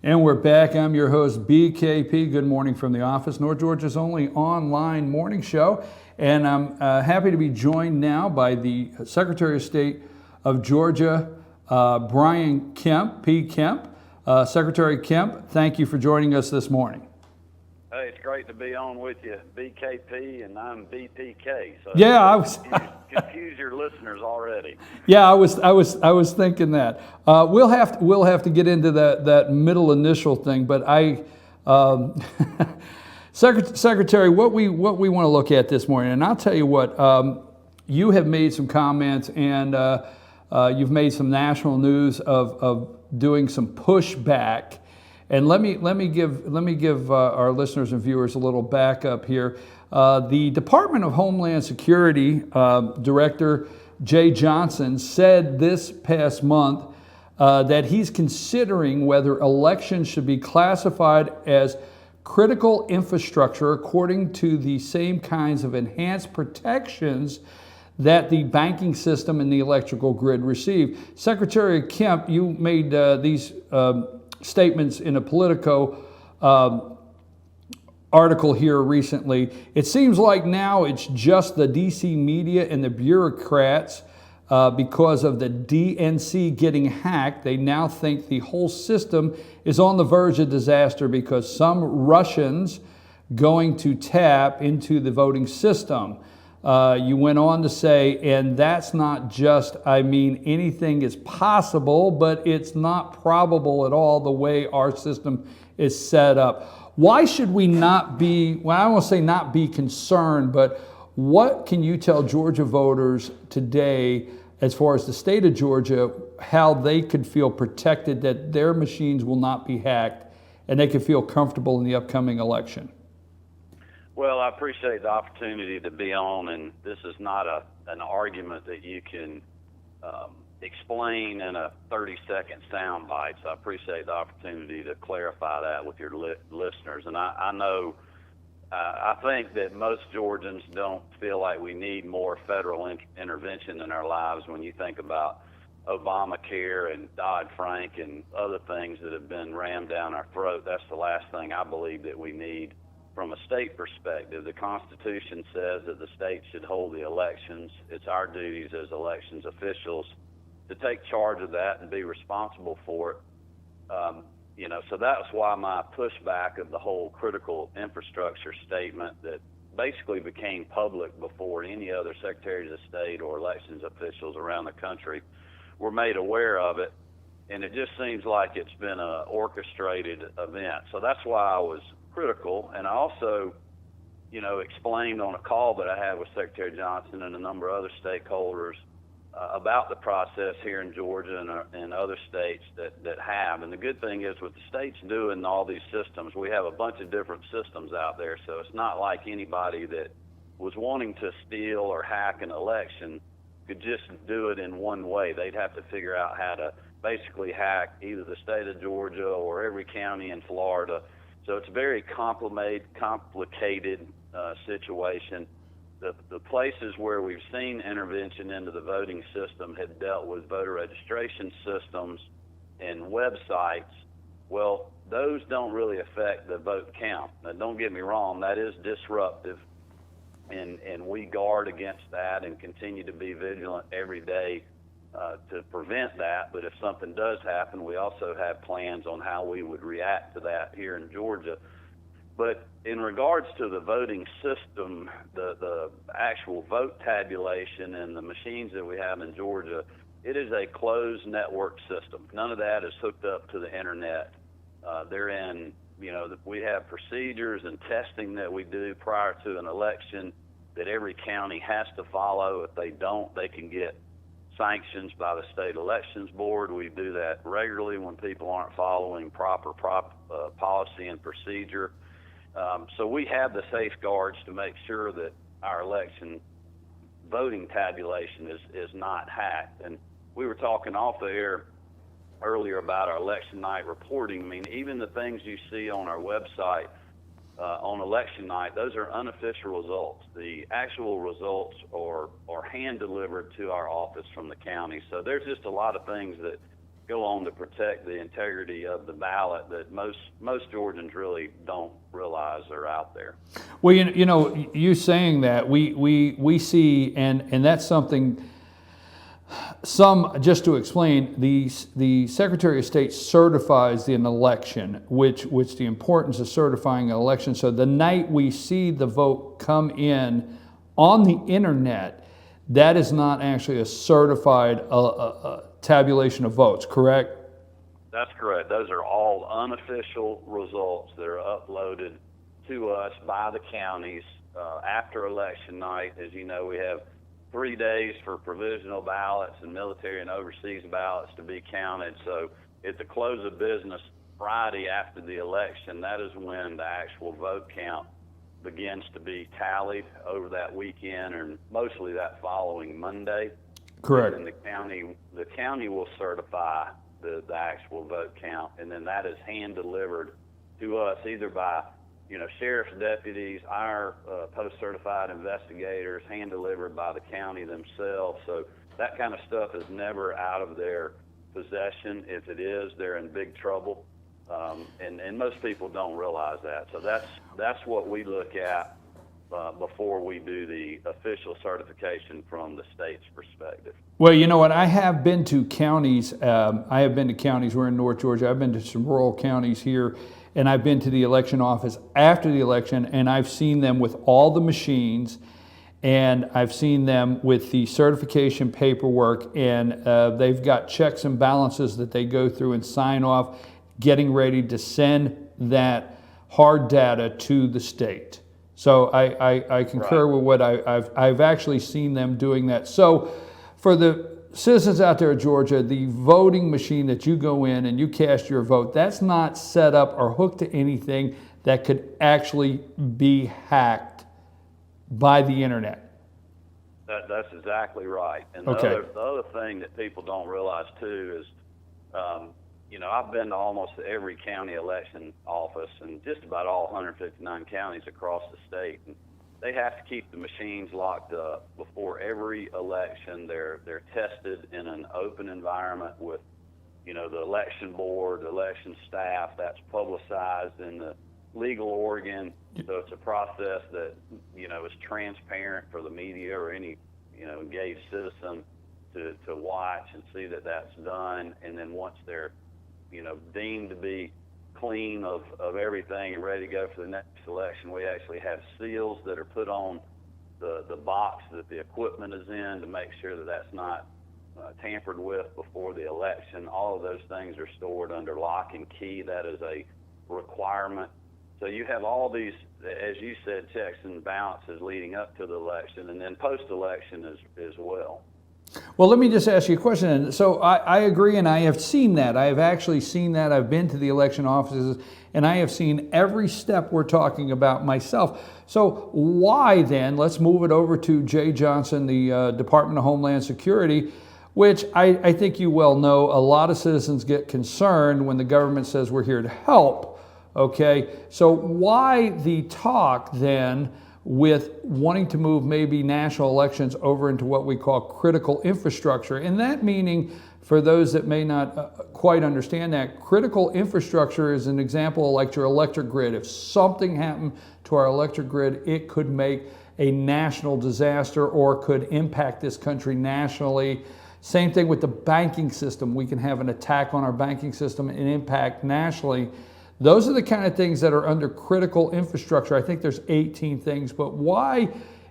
And we're back. I'm your host, BKP. Good morning from the office, North Georgia's only online morning show. And I'm happy to be joined now by the Secretary of State of Georgia, Brian Kemp, P. Kemp. Secretary Kemp, thank you for joining us this morning. Hey, it's great to be on with you, BKP, and I'm BPK. So yeah, I was confuse your listeners already. Yeah, I was thinking that. We'll have to get into that middle initial thing, but Secretary, what we want to look at this morning, and I'll tell you what, you have made some comments, and you've made some national news of doing some pushback. And let me give our listeners and viewers a little backup here. The Department of Homeland Security Director Jay Johnson said this past month that he's considering whether elections should be classified as critical infrastructure according to the same kinds of enhanced protections that the banking system and the electrical grid receive. Secretary Kemp, you made these statements in a Politico article here recently. It seems like now it's just the DC media and the bureaucrats because of the DNC getting hacked. They now think the whole system is on the verge of disaster because some Russians going to tap into the voting system. You went on to say, and that's not just, anything is possible, but it's not probable at all the way our system is set up. Why should we not be, well, I don't want to say not be concerned, but what can you tell Georgia voters today as far as the state of Georgia, how they could feel protected that their machines will not be hacked and they could feel comfortable in the upcoming election? Well, I appreciate the opportunity to be on, and this is not an argument that you can explain in a 30-second sound bite, so I appreciate the opportunity to clarify that with your listeners. And I think that most Georgians don't feel like we need more federal intervention in our lives when you think about Obamacare and Dodd-Frank and other things that have been rammed down our throat. That's the last thing I believe that we need. From a state perspective, the Constitution says that the state should hold the elections. It's our duties as elections officials to take charge of that and be responsible for it. So that's why my pushback of the whole critical infrastructure statement that basically became public before any other secretaries of state or elections officials around the country were made aware of it. And it just seems like it's been an orchestrated event. So that's why I was critical. And I also, explained on a call that I had with Secretary Johnson and a number of other stakeholders about the process here in Georgia and other states that have. And the good thing is with the states doing all these systems, we have a bunch of different systems out there. So it's not like anybody that was wanting to steal or hack an election could just do it in one way. They'd have to figure out how to basically hack either the state of Georgia or every county in Florida. So it's a very complicated situation. The places where we've seen intervention into the voting system have dealt with voter registration systems and websites. Well, those don't really affect the vote count. Now, don't get me wrong, that is disruptive, and we guard against that and continue to be vigilant every day to prevent that. But if something does happen, we also have plans on how we would react to that here in Georgia. But in regards to the voting system, the actual vote tabulation and the machines that we have in Georgia, it is a closed network system. None of that is hooked up to the internet. We have procedures and testing that we do prior to an election that every county has to follow. If they don't, they can get sanctions by the state elections board. We do that regularly when people aren't following proper policy and procedure. So we have the safeguards to make sure that our election voting tabulation is not hacked. And we were talking off the air earlier about our election night reporting. Even the things you see on our website on election night, those are unofficial results. The actual results are hand delivered to our office from the county. So there's just a lot of things that go on to protect the integrity of the ballot that most Georgians really don't realize are out there. Well, you saying that we see, and that's something. Just to explain, the Secretary of State certifies an election, which the importance of certifying an election. So the night we see the vote come in on the internet, that is not actually a certified tabulation of votes, correct? That's correct. Those are all unofficial results that are uploaded to us by the counties after election night. As you know, we have 3 days for provisional ballots and military and overseas ballots to be counted. So at the close of business Friday after the election, that is when the actual vote count begins to be tallied over that weekend, and mostly that following Monday. Correct. And the county will certify the actual vote count, and then that is hand delivered to us either by sheriff's deputies, our post-certified investigators, hand delivered by the county themselves. So that kind of stuff is never out of their possession. If it is, they're in big trouble, and most people don't realize that. So that's what we look at before we do the official certification from the state's perspective. Well, you know what? I have been to counties. We're in North Georgia. I've been to some rural counties here, and I've been to the election office after the election, and I've seen them with all the machines, and I've seen them with the certification paperwork, and they've got checks and balances that they go through and sign off, getting ready to send that hard data to the state. So I concur with what I've actually seen them doing that. So for the citizens out there in Georgia, the voting machine that you go in and you cast your vote, that's not set up or hooked to anything that could actually be hacked by the internet. That's exactly right. And Okay. the other thing that people don't realize too is, I've been to almost every county election office and just about all 159 counties across the state. And they have to keep the machines locked up before every election. They're tested in an open environment with, the election board, the election staff. That's publicized in the legal organ. So it's a process that, is transparent for the media or any, engaged citizen to watch and see that that's done. And then once they're, deemed to be clean of everything and ready to go for the next election, we actually have seals that are put on the box that the equipment is in to make sure that that's not tampered with before the election. All of those things are stored under lock and key. That is a requirement. So you have all these, as you said, checks and balances leading up to the election and then post-election as well. Well, let me just ask you a question. So I agree, and I have seen that. I have actually seen that. I've been to the election offices, and I have seen every step we're talking about myself. So why then, let's move it over to Jay Johnson, the Department of Homeland Security, which I think you well know, a lot of citizens get concerned when the government says we're here to help, okay? So why the talk then with wanting to move maybe national elections over into what we call critical infrastructure? And that meaning, for those that may not quite understand that, critical infrastructure is an example like your electric grid. If something happened to our electric grid, it could make a national disaster or could impact this country nationally. Same thing with the banking system. We can have an attack on our banking system and impact nationally. Those are the kind of things that are under critical infrastructure. I think there's 18 things, but why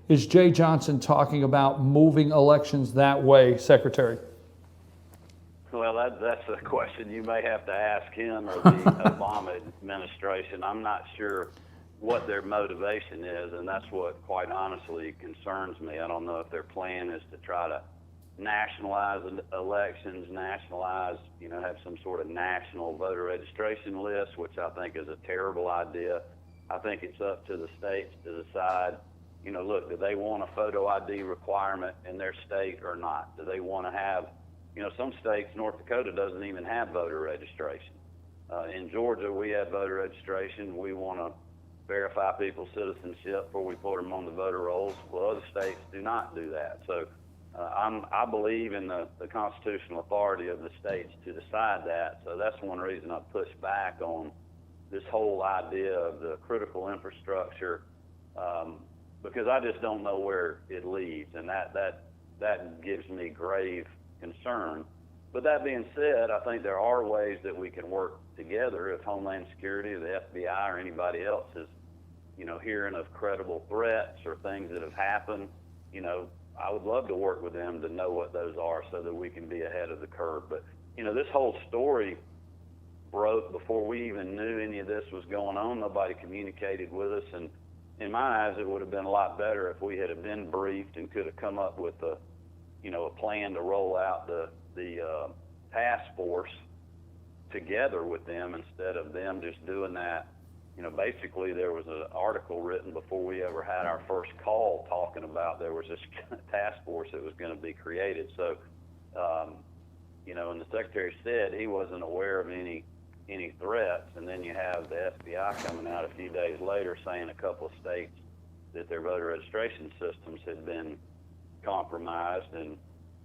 is Jay Johnson talking about moving elections that way, Secretary? Well, that's a question you may have to ask him or the Obama administration. I'm not sure what their motivation is, and that's what quite honestly concerns me. I don't know if their plan is to try to nationalize elections, have some sort of national voter registration list, which I think is a terrible idea. I think it's up to the states to decide, look, do they want a photo ID requirement in their state or not? Do they want to have, some states, North Dakota doesn't even have voter registration. In Georgia, we have voter registration. We want to verify people's citizenship before we put them on the voter rolls. Well, other states do not do that. So I believe in the constitutional authority of the states to decide that. So that's one reason I push back on this whole idea of the critical infrastructure, because I just don't know where it leads, and that gives me grave concern. But that being said, I think there are ways that we can work together if Homeland Security or the FBI or anybody else is, hearing of credible threats or things that have happened. I would love to work with them to know what those are so that we can be ahead of the curve. But, this whole story broke before we even knew any of this was going on. Nobody communicated with us. And in my eyes, it would have been a lot better if we had been briefed and could have come up with a plan to roll out the task force together with them instead of them just doing that. Basically there was an article written before we ever had our first call talking about there was this task force that was going to be created. So, and the Secretary said he wasn't aware of any threats, and then you have the FBI coming out a few days later saying a couple of states that their voter registration systems had been compromised, and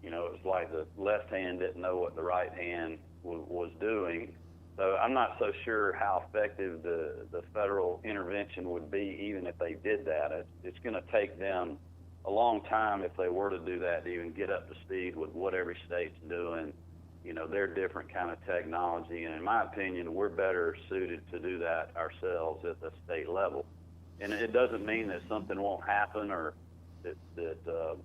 it was like the left hand didn't know what the right hand was doing. So I'm not so sure how effective the federal intervention would be, even if they did that. It's going to take them a long time if they were to do that to even get up to speed with what every state's doing. They're different kind of technology, and in my opinion, we're better suited to do that ourselves at the state level. And it doesn't mean that something won't happen or that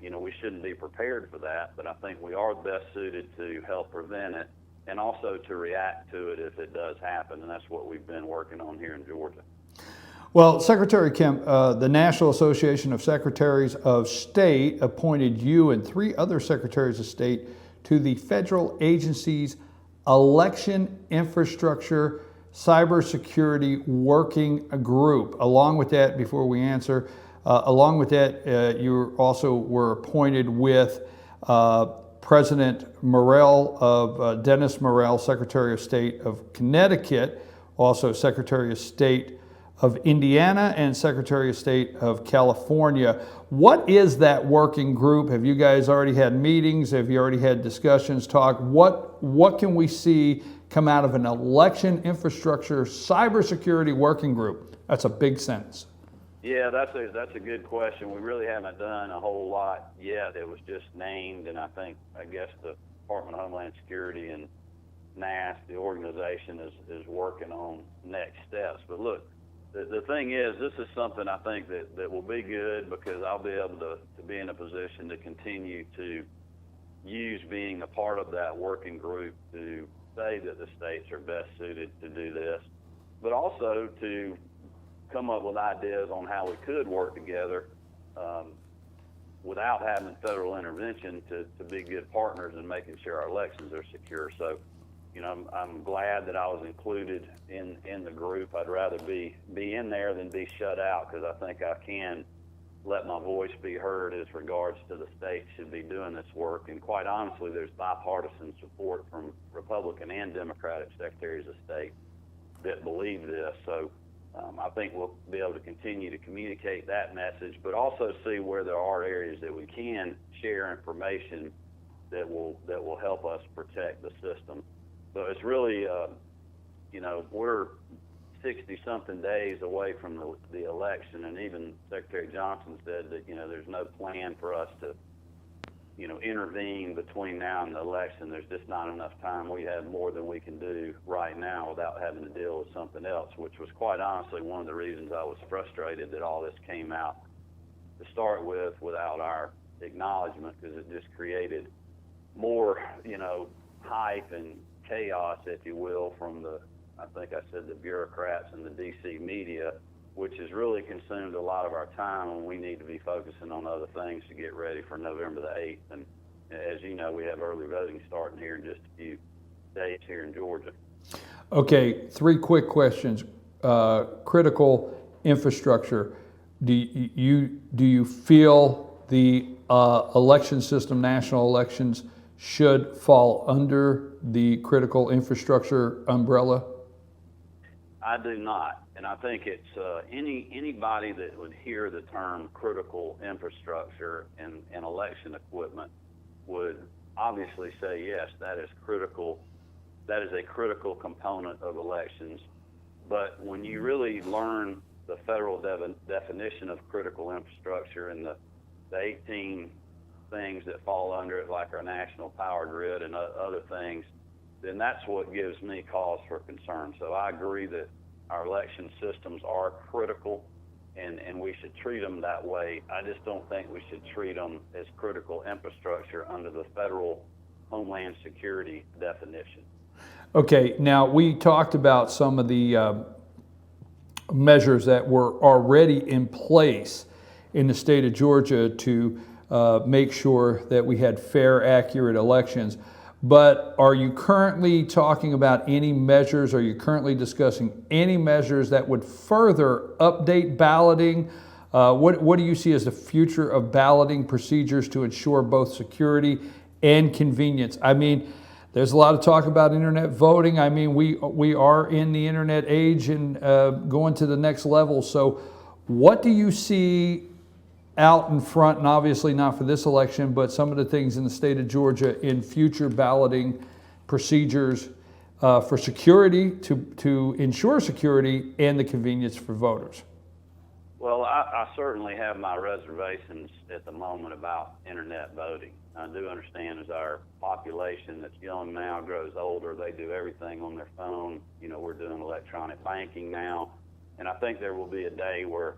we shouldn't be prepared for that, but I think we are best suited to help prevent it and also to react to it if it does happen, and that's what we've been working on here in Georgia. Well, Secretary Kemp, the National Association of Secretaries of State appointed you and 3 other Secretaries of State to the federal agency's Election Infrastructure Cybersecurity Working Group. Along with that, before we answer, you also were appointed with President Dennis Morell, Secretary of State of Connecticut, also Secretary of State of Indiana, and Secretary of State of California. What is that working group? Have you guys already had meetings? Have you already had discussions, talk? What can we see come out of an election infrastructure cybersecurity working group? That's a big sentence. Yeah, that's a good question. We really haven't done a whole lot yet. It was just named, and I guess the Department of Homeland Security and NAS, the organization, is working on next steps. But look, the thing is, this is something I think that will be good because I'll be able to be in a position to continue to use being a part of that working group to say that the states are best suited to do this, but also to come up with ideas on how we could work together without having federal intervention to be good partners in making sure our elections are secure. So, I'm glad that I was included in the group. I'd rather be in there than be shut out because I think I can let my voice be heard as regards to the states should be doing this work. And quite honestly, there's bipartisan support from Republican and Democratic Secretaries of State that believe this. So I think we'll be able to continue to communicate that message, but also see where there are areas that we can share information that will help us protect the system. So it's really, we're 60-something days away from the election, and even Secretary Johnson said that, there's no plan for us to, intervene between now and the election. There's just not enough time. We have more than we can do right now without having to deal with something else, which was quite honestly one of the reasons I was frustrated that all this came out to start with without our acknowledgement, because it just created more, hype and chaos, if you will, from I think I said the bureaucrats and the DC media, which has really consumed a lot of our time when we need to be focusing on other things to get ready for November the 8th. And as you know, we have early voting starting here in just a few days here in Georgia. Okay, 3 quick questions. Critical infrastructure. Do you feel the election system, national elections, should fall under the critical infrastructure umbrella? I do not, and I think it's anybody that would hear the term critical infrastructure and election equipment would obviously say, yes, that is critical. That is a critical component of elections. But when you really learn the federal definition of critical infrastructure and the 18 things that fall under it, like our national power grid and other things, then that's what gives me cause for concern. So I agree that our election systems are critical, and we should treat them that way. I just don't think we should treat them as critical infrastructure under the federal Homeland Security definition. Okay, now we talked about some of the measures that were already in place in the state of Georgia to make sure that we had fair, accurate elections. But are you currently talking about any measures? Are you currently discussing any measures that would further update balloting? What do you see as the future of balloting procedures to ensure both security and convenience? I mean, there's a lot of talk about internet voting. I mean, we are in the internet age and going to the next level. So what do you see out in front, and obviously not for this election, but some of the things in the state of Georgia in future balloting procedures for security, to ensure security and the convenience for voters? Well, I certainly have my reservations at the moment about internet voting. I do understand as our population that's young now grows older, they do everything on their phone. You know, we're doing electronic banking now, and I think there will be a day where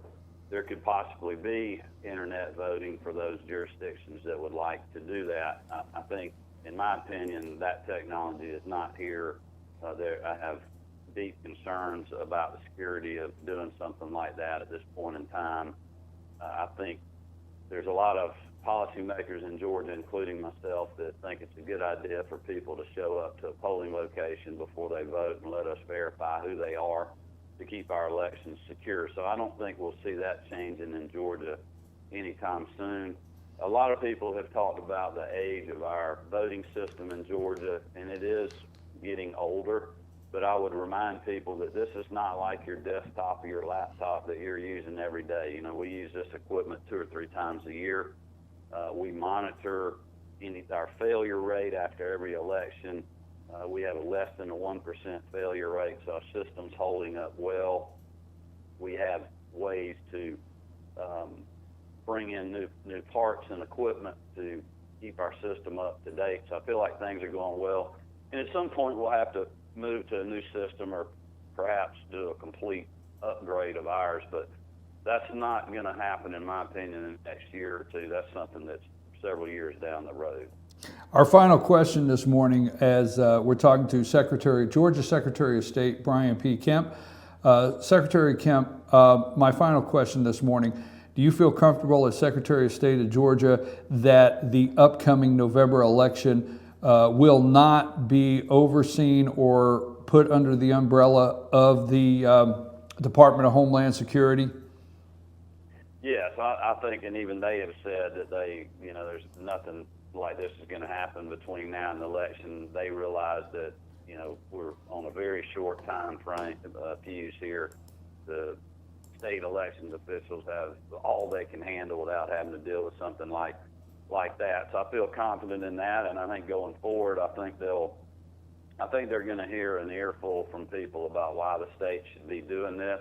there could possibly be internet voting for those jurisdictions that would like to do that. I think, in my opinion, that technology is not here. I have deep concerns about the security of doing something like that at this point in time. I think there's a lot of policymakers in Georgia, including myself, that think it's a good idea for people to show up to a polling location before they vote and let us verify who they are to keep our elections secure. So I don't think we'll see that changing in Georgia anytime soon. A lot of people have talked about the age of our voting system in Georgia, and it is getting older. But I would remind people that this is not like your desktop or your laptop that you're using every day. You know, we use this equipment 2 or 3 times a year. We monitor our failure rate after every election. We have a less than a 1% failure rate, so our system's holding up well. We have ways to bring in new parts and equipment to keep our system up to date. So I feel like things are going well. And at some point, we'll have to move to a new system or perhaps do a complete upgrade of ours. But that's not going to happen, in my opinion, in the next year or two. That's something that's several years down the road. Our final question this morning, as we're talking to Georgia Secretary of State Brian P. Kemp. Secretary Kemp, my final question this morning, do you feel comfortable as Secretary of State of Georgia that the upcoming November election will not be overseen or put under the umbrella of the Department of Homeland Security? Yes, I think, and even they have said that there's nothing like this is going to happen between now and the election. They realize that, we're on a very short time frame fuse here. The state elections officials have all they can handle without having to deal with something like that. So I feel confident in that, and I think going forward, I think they're going to hear an earful from people about why the state should be doing this.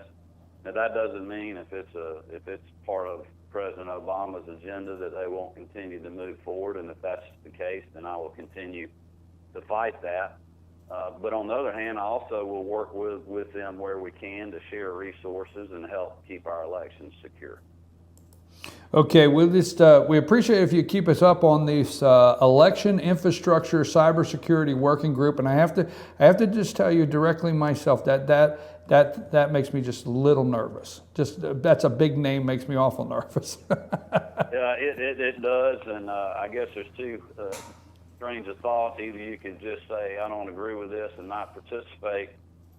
Now, that doesn't mean if it's part of President Obama's agenda that they won't continue to move forward, and if that's the case, then I will continue to fight that. But on the other hand, I also will work with them where we can to share resources and help keep our elections secure. Okay, we appreciate if you keep us up on this election infrastructure cybersecurity working group, and I have to just tell you directly myself that makes me just a little nervous. That's a big name, makes me awful nervous. Yeah, it does, and I guess there's two trains of thought. Either you could just say, I don't agree with this and not participate,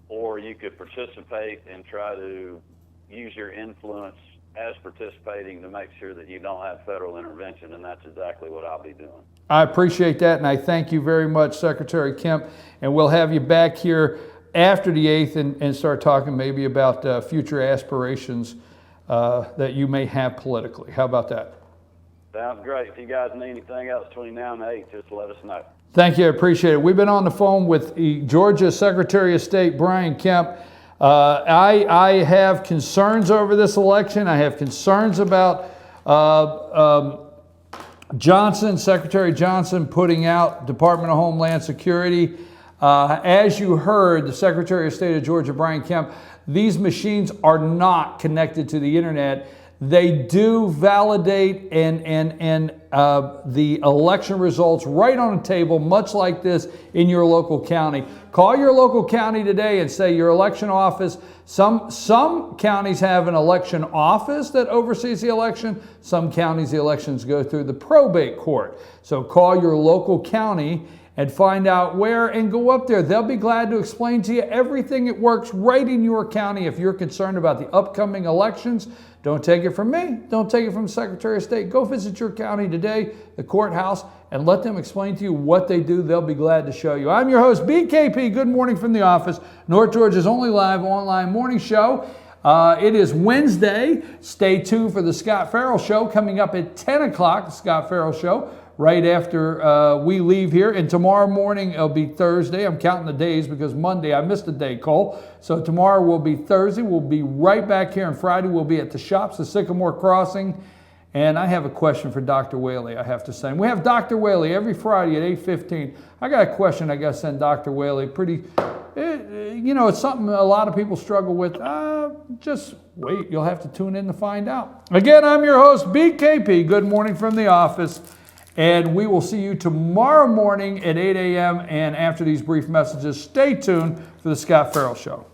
or you could participate and try to use your influence as participating to make sure that you don't have federal intervention, and that's exactly what I'll be doing. I appreciate that, and I thank you very much, Secretary Kemp, and we'll have you back here after the 8th and start talking maybe about future aspirations that you may have politically. How about that? Sounds great. If you guys need anything else between now and 8, just let us know. Thank you, I appreciate it. We've been on the phone with Georgia Secretary of State Brian Kemp. I have concerns over this election. I have concerns about Secretary Johnson putting out Department of Homeland Security. As you heard, the Secretary of State of Georgia, Brian Kemp, these machines are not connected to the internet. They do validate the election results right on a table, much like this in your local county. Call your local county today and say your election office. Some counties have an election office that oversees the election. Some counties, the elections go through the probate court. So call your local county and find out where and go up there. They'll be glad to explain to you everything that works right in your county. If you're concerned about the upcoming elections, don't take it from me. Don't take it from the Secretary of State. Go visit your county today, the courthouse, and let them explain to you what they do. They'll be glad to show you. I'm your host, BKP. Good morning from the office. North Georgia's only live online morning show. It is Wednesday. Stay tuned for the Scott Farrell Show coming up at 10 o'clock, the Scott Farrell Show, right after we leave here. And tomorrow morning, it'll be Thursday. I'm counting the days because Monday, I missed a day, Cole. So tomorrow will be Thursday. We'll be right back here. And Friday, we'll be at the shops, the Sycamore Crossing. And I have a question for Dr. Whaley, I have to say. And we have Dr. Whaley every Friday at 8:15. I got a question I got to send Dr. Whaley. It's something a lot of people struggle with. Just wait. You'll have to tune in to find out. Again, I'm your host, BKP. Good morning from the office. And we will see you tomorrow morning at 8 a.m. And after these brief messages, stay tuned for the Scott Farrell Show.